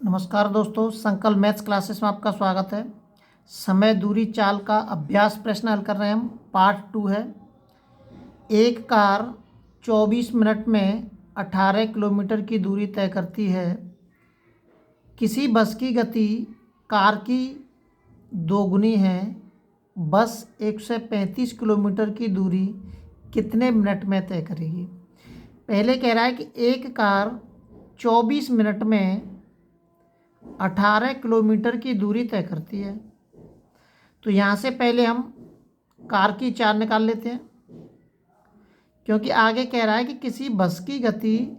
नमस्कार दोस्तों, संकल्प मैथ्स क्लासेस में आपका स्वागत है। समय दूरी चाल का अभ्यास प्रश्न हल कर रहे हैं हम। पार्ट 2 है। एक कार 24 मिनट में 18 किलोमीटर की दूरी तय करती है। किसी बस की गति कार की दोगुनी है। बस 135 किलोमीटर की दूरी कितने मिनट में तय करेगी? पहले कह रहा है कि एक कार 24 मिनट में 18 किलोमीटर की दूरी तय करती है। तो यहाँ से पहले हम कार की चाल निकाल लेते हैं, क्योंकि आगे कह रहा है कि किसी बस की गति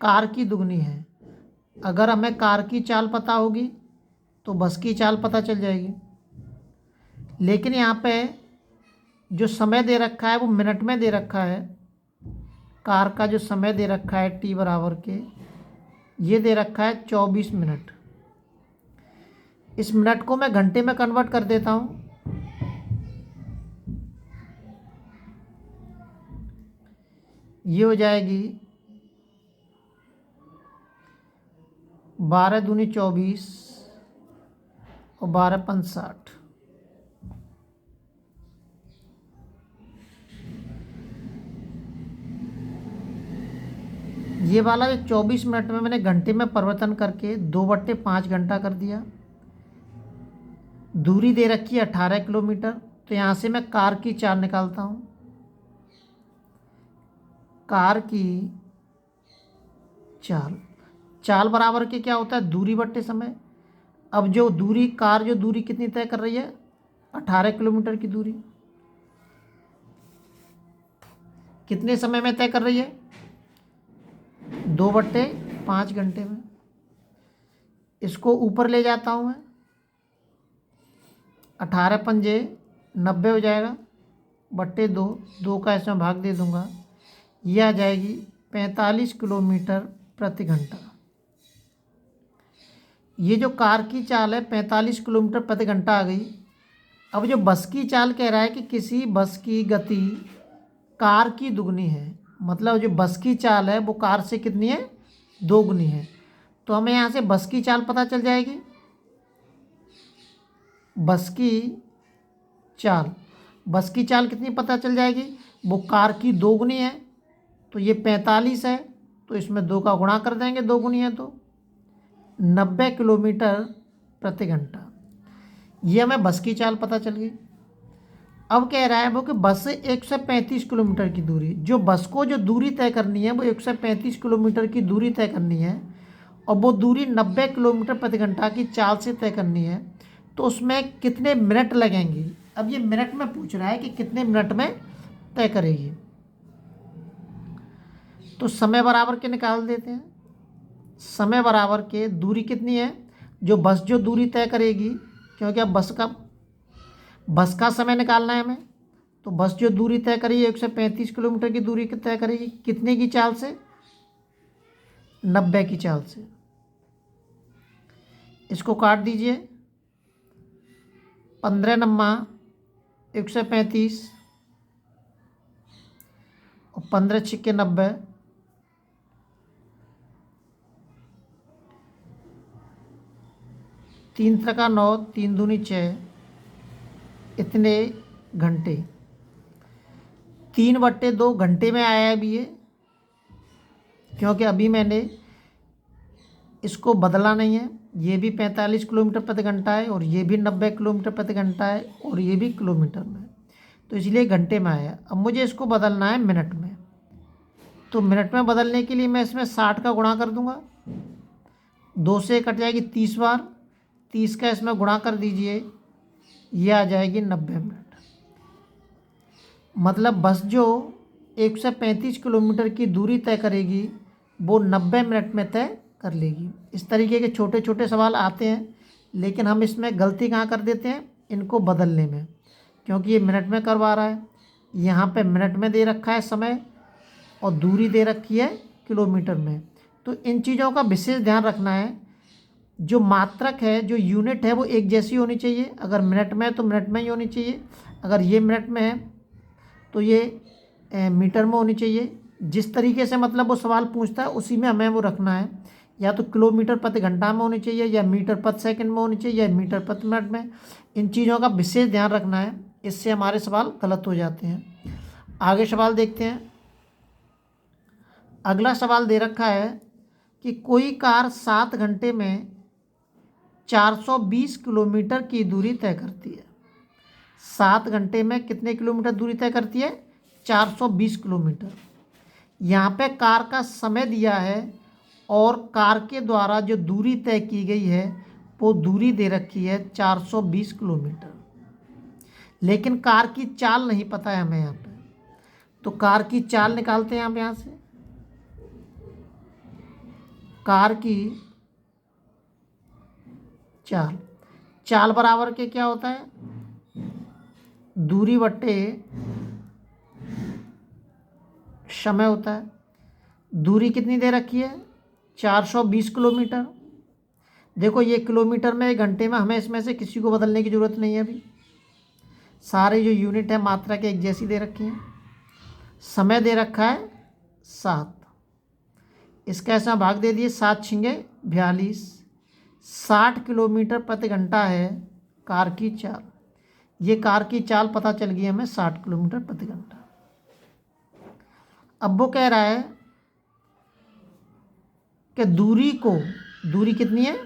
कार की दुगनी है। अगर हमें कार की चाल पता होगी तो बस की चाल पता चल जाएगी। लेकिन यहाँ पे जो समय दे रखा है वो मिनट में दे रखा है। कार का जो समय दे रखा है t बराबर के, ये दे रखा है 24 मिनट। इस मिनट को मैं घंटे में कन्वर्ट कर देता हूँ। ये हो जाएगी 12 दूनी 24 और 12 पंच 60। ये वाला जो 24 मिनट में मैंने घंटे में परिवर्तन करके 2/5 घंटा कर दिया। दूरी दे रखी है 18 किलोमीटर। तो यहाँ से मैं कार की चाल निकालता हूँ। कार की चाल बराबर के क्या होता है? दूरी बट्टे समय। अब जो दूरी कार जो दूरी कितनी तय कर रही है? 18 किलोमीटर की दूरी कितने समय में तय कर रही है? 2/5 घंटे में। इसको ऊपर ले जाता हूँ मैं। 18 पंजे 90 हो जाएगा, बट्टे 2 का इसमें भाग दे दूंगा। यह आ जाएगी 45 किलोमीटर प्रति घंटा। ये जो कार की चाल है 45 किलोमीटर प्रति घंटा आ गई। अब जो बस की चाल कह रहा है कि किसी बस की गति कार की दुगनी है। मतलब जो बस की चाल है वो कार से कितनी है? दोगुनी है। तो हमें यहाँ से बस की चाल पता चल जाएगी। बस की चाल कितनी पता चल जाएगी? वो कार की दोगुनी है। तो ये 45 है, तो इसमें 2 का गुणा कर देंगे, दोगुनी है तो 90 किलोमीटर प्रति घंटा। ये हमें बस की चाल पता चल गई। अब कह रहा है वो कि बस से 135 किलोमीटर की दूरी, जो बस को जो दूरी तय करनी है वो 135 किलोमीटर की दूरी तय करनी है, और वो दूरी 90 किलोमीटर प्रति घंटा की चाल से तय करनी है। तो उसमें कितने मिनट लगेंगे? अब ये मिनट में पूछ रहा है कि कितने मिनट में तय करेगी। तो समय बराबर के निकाल देते हैं। समय बराबर के दूरी कितनी है? जो बस जो दूरी तय करेगी, क्योंकि अब बस का समय निकालना है हमें। तो बस जो दूरी तय करेगी 135 किलोमीटर की दूरी तय करेगी कितने की चाल से? 90 की चाल से। इसको काट दीजिए। 15 नम्मा 135 और 15 छिक्के 90। 3 त्रिका 9, 3 दूनी 6, इतने घंटे। 3/2 घंटे में आया है अभी ये, क्योंकि अभी मैंने इसको बदला नहीं है। ये भी 45 किलोमीटर प्रति घंटा है, और ये भी 90 किलोमीटर प्रति घंटा है, और ये भी किलोमीटर में, तो इसलिए घंटे में आया। अब मुझे इसको बदलना है मिनट में। तो मिनट में बदलने के लिए मैं इसमें 60 का गुणा कर दूंगा। 2 से कट जाएगी 30 बार। 30 का इसमें गुणा कर दीजिए, ये आ जाएगी 90 मिनट। मतलब बस जो 135 किलोमीटर की दूरी तय करेगी वो 90 मिनट में तय कर लेगी। इस तरीके के छोटे छोटे सवाल आते हैं, लेकिन हम इसमें गलती कहाँ कर देते हैं? इनको बदलने में, क्योंकि ये मिनट में करवा रहा है। यहाँ पे मिनट में दे रखा है समय, और दूरी दे रखी है किलोमीटर में। तो इन चीज़ों का विशेष ध्यान रखना है। जो मात्रक है, जो यूनिट है, वो एक जैसी होनी चाहिए। अगर मिनट में है तो मिनट में ही होनी चाहिए। अगर ये मिनट में है तो ये मीटर में होनी चाहिए। जिस तरीके से मतलब वो सवाल पूछता है उसी में हमें वो रखना है। या तो किलोमीटर प्रति घंटा में होनी चाहिए, या मीटर प्रति सेकंड में होनी चाहिए, या मीटर प्रति मिनट में। इन चीज़ों का विशेष ध्यान रखना है, इससे हमारे सवाल गलत हो जाते हैं। आगे सवाल देखते हैं। अगला सवाल दे रखा है कि कोई कार 7 घंटे में 420 किलोमीटर की दूरी तय करती है। 7 घंटे में कितने किलोमीटर दूरी तय करती है? 420 किलोमीटर। यहाँ पे कार का समय दिया है और कार के द्वारा जो दूरी तय की गई है वो दूरी दे रखी है 420 किलोमीटर, लेकिन कार की चाल नहीं पता है हमें यहाँ पे। तो कार की चाल निकालते हैं हम यहाँ से। कार की चाल, चाल बराबर के क्या होता है? दूरी बट्टे समय होता है। दूरी कितनी दे रखी है? 420 किलोमीटर। देखो ये किलोमीटर में, घंटे में, हमें इसमें से किसी को बदलने की ज़रूरत नहीं है अभी। सारे जो यूनिट है मात्रा के एक जैसी दे रखी हैं। समय दे रखा है 7। इसका ऐसा भाग दे दिए, 7 छिंगे 42। 60 किलोमीटर प्रति घंटा है कार की चाल। ये कार की चाल पता चल गई हमें 60 किलोमीटर प्रति घंटा। अब वो कह रहा है कि दूरी कितनी है?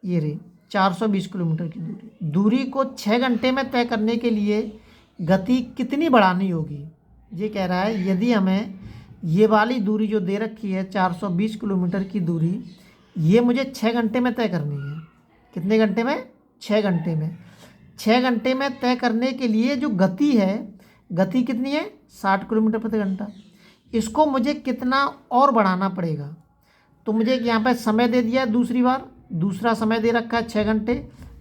ये रही 420 किलोमीटर की दूरी को 6 घंटे में तय करने के लिए गति कितनी बढ़ानी होगी। ये कह रहा है यदि हमें ये वाली दूरी जो दे रखी है 420 किलोमीटर की दूरी, ये मुझे 6 घंटे में तय करनी है। कितने घंटे में? 6 घंटे में। 6 घंटे में तय करने के लिए जो गति है, गति कितनी है? 60 किलोमीटर प्रति घंटा। इसको मुझे कितना और बढ़ाना पड़ेगा? तो मुझे यहाँ पे समय दे दिया है दूसरी बार, दूसरा समय दे रखा है 6 घंटे,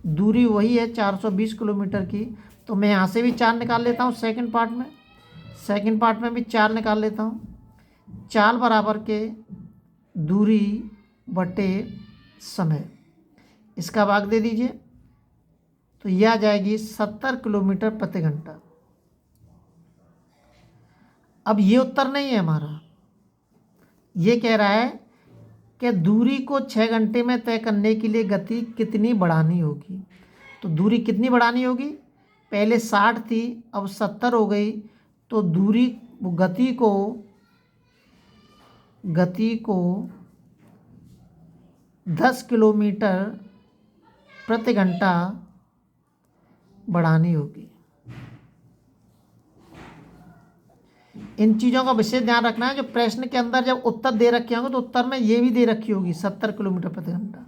दूरी वही है 420 किलोमीटर की। तो मैं यहाँ से भी 4 निकाल लेता हूँ सेकंड पार्ट में भी 4 निकाल लेता हूँ। चाल बराबर के दूरी बटे समय, इसका भाग दे दीजिए तो यह आ जाएगी 70 किलोमीटर प्रति घंटा। अब ये उत्तर नहीं है हमारा, ये कह रहा है कि दूरी को 6 घंटे में तय करने के लिए गति कितनी बढ़ानी होगी। तो दूरी कितनी बढ़ानी होगी? पहले 60 थी, अब 70 हो गई। तो गति को 10 किलोमीटर प्रति घंटा बढ़ानी होगी। इन चीज़ों का विशेष ध्यान रखना है। जो प्रश्न के अंदर जब उत्तर दे रखे होंगे तो उत्तर में ये भी दे रखी होगी 70 किलोमीटर प्रति घंटा,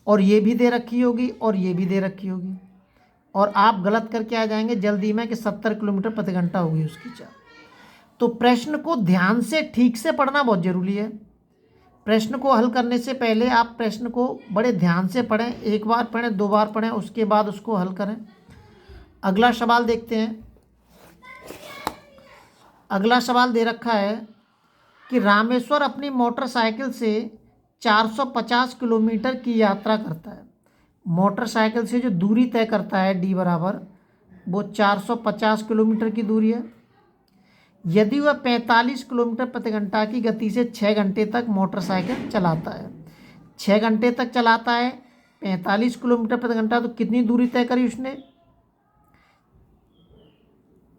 और ये भी दे रखी होगी, और ये भी दे रखी होगी, और आप गलत करके आ जाएंगे जल्दी में कि 70 किलोमीटर प्रति घंटा होगी उसकी चाल। तो प्रश्न को ध्यान से ठीक से पढ़ना बहुत ज़रूरी है। प्रश्न को हल करने से पहले आप प्रश्न को बड़े ध्यान से पढ़ें, 1 बार पढ़ें, 2 बार पढ़ें, उसके बाद उसको हल करें। अगला सवाल देखते हैं। अगला सवाल दे रखा है कि रामेश्वर अपनी मोटरसाइकिल से 450 किलोमीटर की यात्रा करता है। मोटरसाइकिल से जो दूरी तय करता है डी बराबर, वो 450 किलोमीटर की दूरी है। यदि वह 45 किलोमीटर प्रति घंटा की गति से 6 घंटे तक मोटरसाइकिल चलाता है, 6 घंटे तक चलाता है, 45 किलोमीटर प्रति घंटा, तो कितनी दूरी तय करी उसने?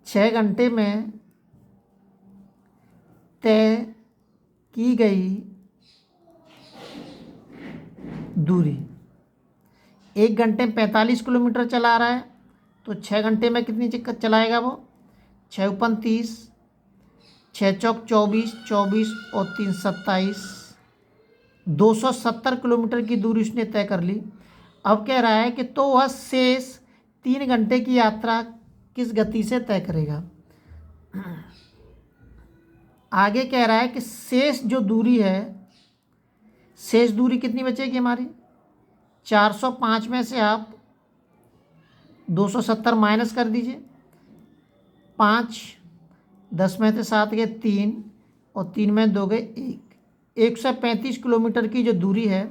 6 घंटे में तय की गई दूरी, 1 घंटे में 45 किलोमीटर चला रहा है, तो 6 घंटे में कितनी चलाएगा वो? 6 × 30, 6 चौक 24, 24 और 3 27, 270 किलोमीटर की दूरी उसने तय कर ली। अब कह रहा है कि तो वह शेष 3 घंटे की यात्रा किस गति से तय करेगा। आगे कह रहा है कि शेष जो दूरी है, शेष दूरी कितनी बचेगी हमारी? 405 में से आप 270 माइनस कर दीजिए, 5, 10 में से 7 गए 3, और 3 में 2 गए 1। 135 किलोमीटर की जो दूरी है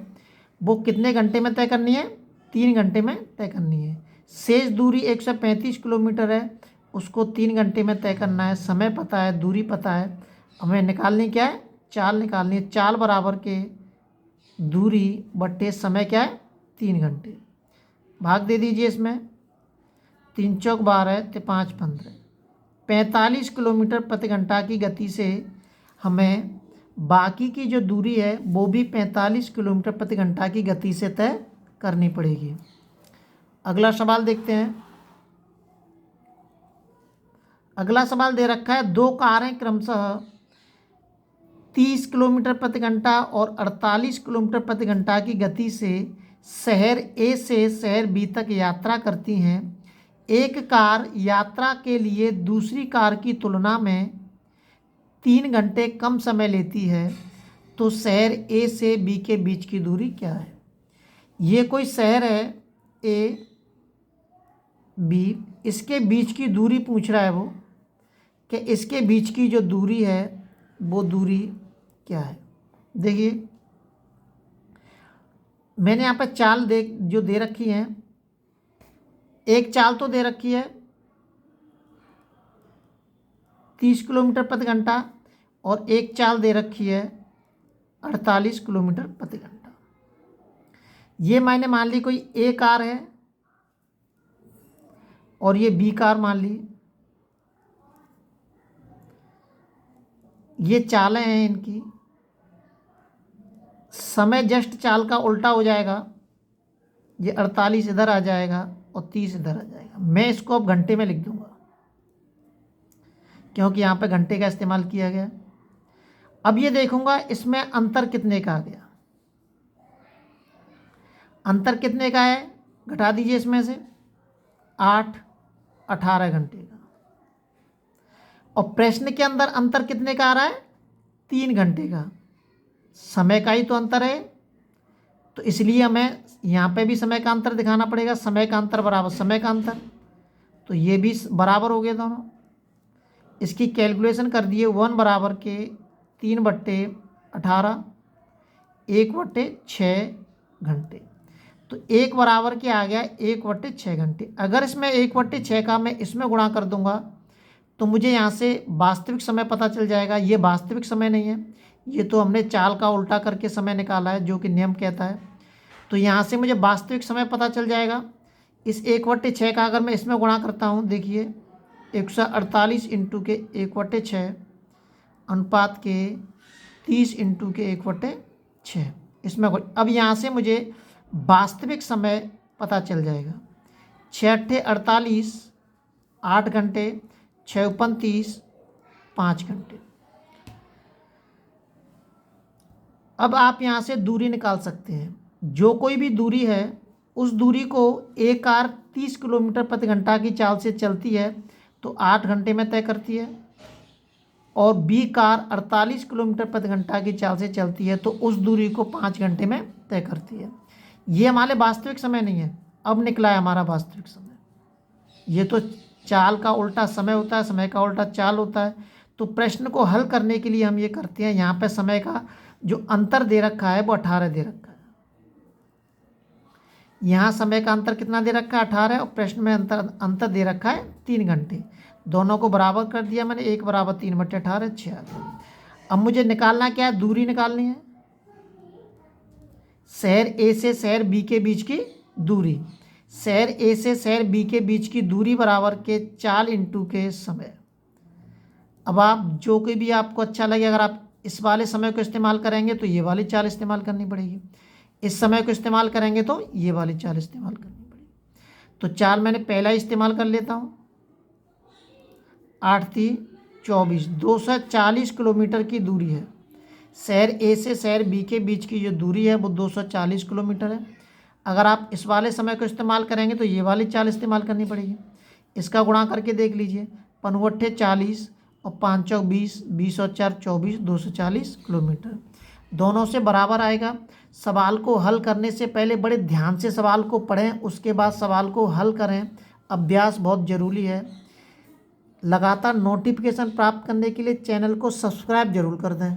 वो कितने घंटे में तय करनी है? 3 घंटे में तय करनी है। शेष दूरी 135 किलोमीटर है, उसको 3 घंटे में तय करना है। समय पता है, दूरी पता है, हमें निकालनी क्या है? चाल निकालनी है। चाल बराबर के दूरी बट्टे समय क्या है 3 घंटे। भाग दे दीजिए इसमें, 3 चौक 12 तो 5 15, 45 किलोमीटर प्रति घंटा की गति से हमें बाकी की जो दूरी है वो भी 45 किलोमीटर प्रति घंटा की गति से तय करनी पड़ेगी। अगला सवाल देखते हैं। अगला सवाल दे रखा है, दो कारें क्रमशः 30 किलोमीटर प्रति घंटा और 48 किलोमीटर प्रति घंटा की गति से शहर ए से शहर बी तक यात्रा करती हैं। एक कार यात्रा के लिए दूसरी कार की तुलना में 3 घंटे कम समय लेती है, तो शहर ए से बी के बीच की दूरी क्या है। ये कोई शहर है ए बी, इसके बीच की दूरी पूछ रहा है वो, कि इसके बीच की जो दूरी है वो दूरी क्या है। देखिए मैंने यहाँ पर चाल जो दे रखी है, एक चाल तो दे रखी है 30 किलोमीटर प्रति घंटा और एक चाल दे रखी है 48 किलोमीटर प्रति घंटा। ये मैंने मान ली कोई ए कार है और ये बी कार मान ली, ये चालें हैं इनकी। समय जस्ट चाल का उल्टा हो जाएगा, ये 48 इधर आ जाएगा और 30 इधर आ जाएगा। मैं इसको अब घंटे में लिख दूंगा क्योंकि यहाँ पे घंटे का इस्तेमाल किया गया। अब ये देखूंगा इसमें अंतर कितने का आ गया। अंतर कितने का है, घटा दीजिए इसमें से 8 18 घंटे का। और प्रश्न के अंदर अंतर कितने का आ रहा है 3 घंटे का। समय का ही तो अंतर है, तो इसलिए हमें यहाँ पे भी समय का अंतर दिखाना पड़ेगा। समय का अंतर बराबर समय का अंतर, तो ये भी बराबर हो गए दोनों। इसकी कैलकुलेशन कर दिए, 1 बराबर के 3/18 1/6 घंटे, तो 1 बराबर के आ गया 1/6 घंटे। अगर इसमें 1/6 का मैं इसमें गुणा कर दूंगा तो मुझे यहाँ से वास्तविक समय पता चल जाएगा। ये वास्तविक समय नहीं है, ये तो हमने चाल का उल्टा करके समय निकाला है जो कि नियम कहता है। तो यहाँ से मुझे वास्तविक समय पता चल जाएगा। इस 1/6 का अगर मैं इसमें गुणा करता हूँ, देखिए 148 इंटू के 1/6 अनुपात के 30 इंटू के 1/6 इसमें। अब यहाँ से मुझे वास्तविक समय पता चल जाएगा। 6 × 48 8 घंटे, 6 × 29 5 घंटे। अब आप यहाँ से दूरी निकाल सकते हैं। जो कोई भी दूरी है उस दूरी को एक कार 30 किलोमीटर प्रति घंटा की चाल से चलती है तो 8 घंटे में तय करती है, और बी कार 48 किलोमीटर प्रति घंटा की चाल से चलती है तो उस दूरी को 5 घंटे में तय करती है। ये हमारे वास्तविक समय नहीं है, अब निकला है हमारा वास्तविक समय। ये तो चाल का उल्टा समय होता है, समय का उल्टा चाल होता है। तो प्रश्न को हल करने के लिए हम ये करते हैं, यहाँ पे समय का जो अंतर दे रखा है वो 18 दे रखा है। यहाँ समय का अंतर कितना दे रखा है 18, और प्रश्न में अंतर दे रखा है 3 घंटे। दोनों को बराबर कर दिया मैंने, 1 बराबर 3/18 6। अब मुझे निकालना क्या है, दूरी निकालनी है। शहर ए से शहर बी के बीच की दूरी, शहर ए से शहर बी के बीच की दूरी बराबर के चाल इंटू के समय। अब आप जो कोई भी आपको अच्छा लगे, अगर आप इस वाले समय को इस्तेमाल करेंगे तो ये वाली चाल इस्तेमाल करनी पड़ेगी, इस समय को इस्तेमाल करेंगे तो ये वाली चाल इस्तेमाल करनी पड़ेगी। तो चाल मैंने पहला ही इस्तेमाल कर लेता हूँ। 8 × 24 240 किलोमीटर की दूरी है। शहर ए से शहर बी के बीच की जो दूरी है वो 240 किलोमीटर है। अगर आप इस वाले समय को इस्तेमाल करेंगे तो ये वाली चाल इस्तेमाल करनी पड़ेगी। इसका गुणा करके देख लीजिए, 5 × 40 और 5 × 20 20 और 4 24 240 किलोमीटर, दोनों से बराबर आएगा। सवाल को हल करने से पहले बड़े ध्यान से सवाल को पढ़ें, उसके बाद सवाल को हल करें। अभ्यास बहुत ज़रूरी है। लगातार नोटिफिकेशन प्राप्त करने के लिए चैनल को सब्सक्राइब जरूर कर दें।